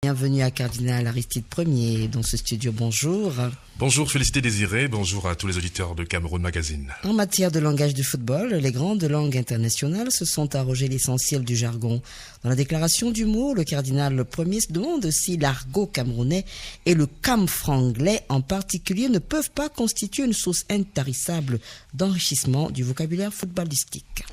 Bienvenue à Cardinal Aristide Ier dans ce studio. Bonjour. Bonjour Félicité Désiré, bonjour à tous les auditeurs de Cameroun Magazine. En matière de langage du football, les grandes langues internationales se sont arrogées l'essentiel du jargon. Dans la déclaration du mot, le cardinal Ier se demande si l'argot camerounais et le camfranglais en particulier ne peuvent pas constituer une source intarissable d'enrichissement du vocabulaire footballistique.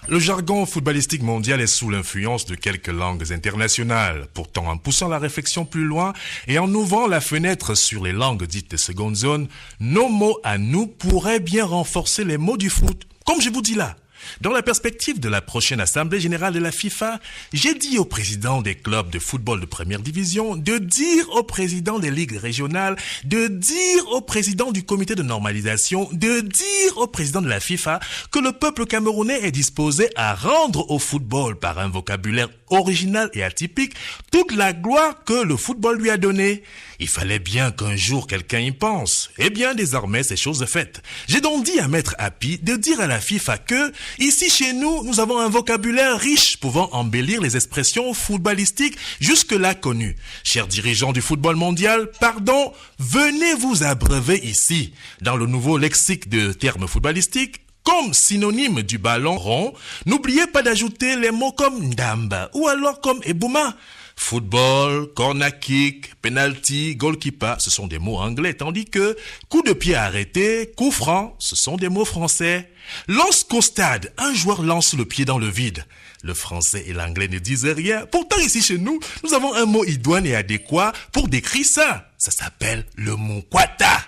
Le jargon footballistique mondial est sous l'influence de quelques langues internationales. Pourtant, en poussant la réflexion plus loin et en ouvrant la fenêtre sur les langues dites de seconde zone, nos mots à nous pourraient bien renforcer les mots du foot. Comme je vous dis là, dans la perspective de la prochaine Assemblée générale de la FIFA, j'ai dit au président des clubs de football de première division de dire au président des ligues régionales, de dire au président du comité de normalisation, de dire au président de la FIFA que le peuple camerounais est disposé à rendre au football par un vocabulaire original et atypique toute la gloire que le football lui a donnée. Il fallait bien qu'un jour quelqu'un y pense. Eh bien, désormais, c'est chose faite. J'ai donc dit à Maître Happy de dire à la FIFA que, ici chez nous, nous avons un vocabulaire riche pouvant embellir les expressions footballistiques jusque-là connues. Chers dirigeants du football mondial, pardon, venez vous abreuver ici, dans le nouveau lexique de termes footballistiques. Comme synonyme du ballon rond, n'oubliez pas d'ajouter les mots comme ndamba ou alors comme ebouma. Football, corner kick, penalty, goalkeeper, ce sont des mots anglais, tandis que coup de pied arrêté, coup franc, ce sont des mots français. Lorsqu'au stade, un joueur lance le pied dans le vide, le français et l'anglais ne disent rien. Pourtant, ici chez nous, nous avons un mot idoine et adéquat pour décrire ça. Ça s'appelle le monkwata.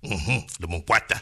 Le monkwata.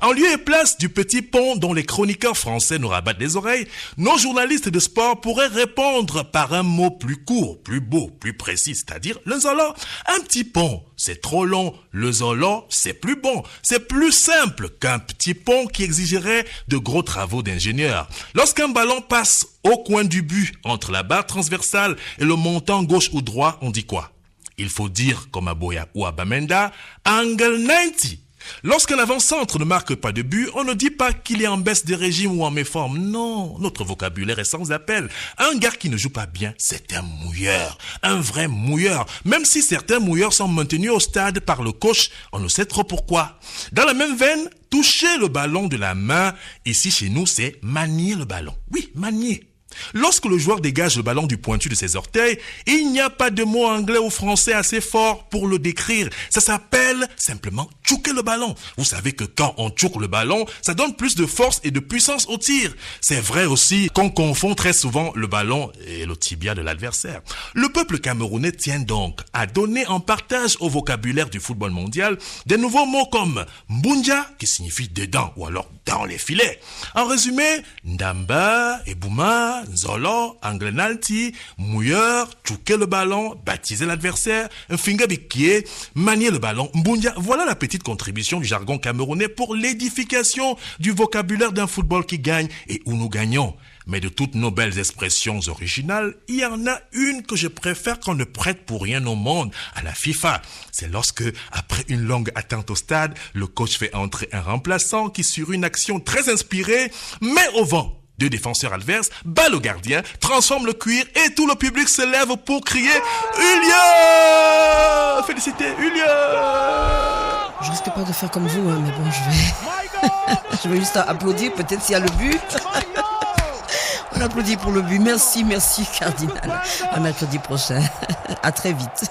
En lieu et place du petit pont dont les chroniqueurs français nous rabattent les oreilles, nos journalistes de sport pourraient répondre par un mot plus court, plus beau, plus précis, c'est-à-dire le zolo. Un petit pont, c'est trop long. Le zolo, c'est plus bon. C'est plus simple qu'un petit pont qui exigerait de gros travaux d'ingénieur. Lorsqu'un ballon passe au coin du but, entre la barre transversale et le montant gauche ou droit, on dit quoi? Il faut dire, comme à Boya ou à Bamenda, angle 90. Lorsqu'un avant-centre ne marque pas de but, on ne dit pas qu'il est en baisse de régime ou en méforme. Non, notre vocabulaire est sans appel. Un gars qui ne joue pas bien, c'est un mouilleur. Un vrai mouilleur. Même si certains mouilleurs sont maintenus au stade par le coach, on ne sait trop pourquoi. Dans la même veine, toucher le ballon de la main, ici chez nous, c'est manier le ballon. Oui, manier. Lorsque le joueur dégage le ballon du pointu de ses orteils, il n'y a pas de mot anglais ou français assez fort pour le décrire. Ça s'appelle simplement tchouker le ballon. Vous savez que quand on tchouk le ballon, ça donne plus de force et de puissance au tir. C'est vrai aussi qu'on confond très souvent le ballon et le tibia de l'adversaire. Le peuple camerounais tient donc à donner en partage au vocabulaire du football mondial des nouveaux mots comme mbunja, qui signifie dedans ou alors dans les filets. En résumé, ndamba, ebouma, Nzolo, anglenalti, mouilleur, tchouker le ballon, baptiser l'adversaire, un fingabikié, manier le ballon, mbunja. Voilà la petite contribution du jargon camerounais pour l'édification du vocabulaire d'un football qui gagne et où nous gagnons. Mais de toutes nos belles expressions originales, il y en a une que je préfère qu'on ne prête pour rien au monde, à la FIFA. C'est lorsque, après une longue attente au stade, le coach fait entrer un remplaçant qui, sur une action très inspirée, met au vent deux défenseurs adverses, bat le gardien, transforme le cuir et tout le public se lève pour crier « Ulia !» Félicité, Ulia ! Je risque pas de faire comme vous, mais bon, je vais juste applaudir, peut-être s'il y a le but. On applaudit pour le but. Merci, cardinal. À mercredi prochain. À très vite.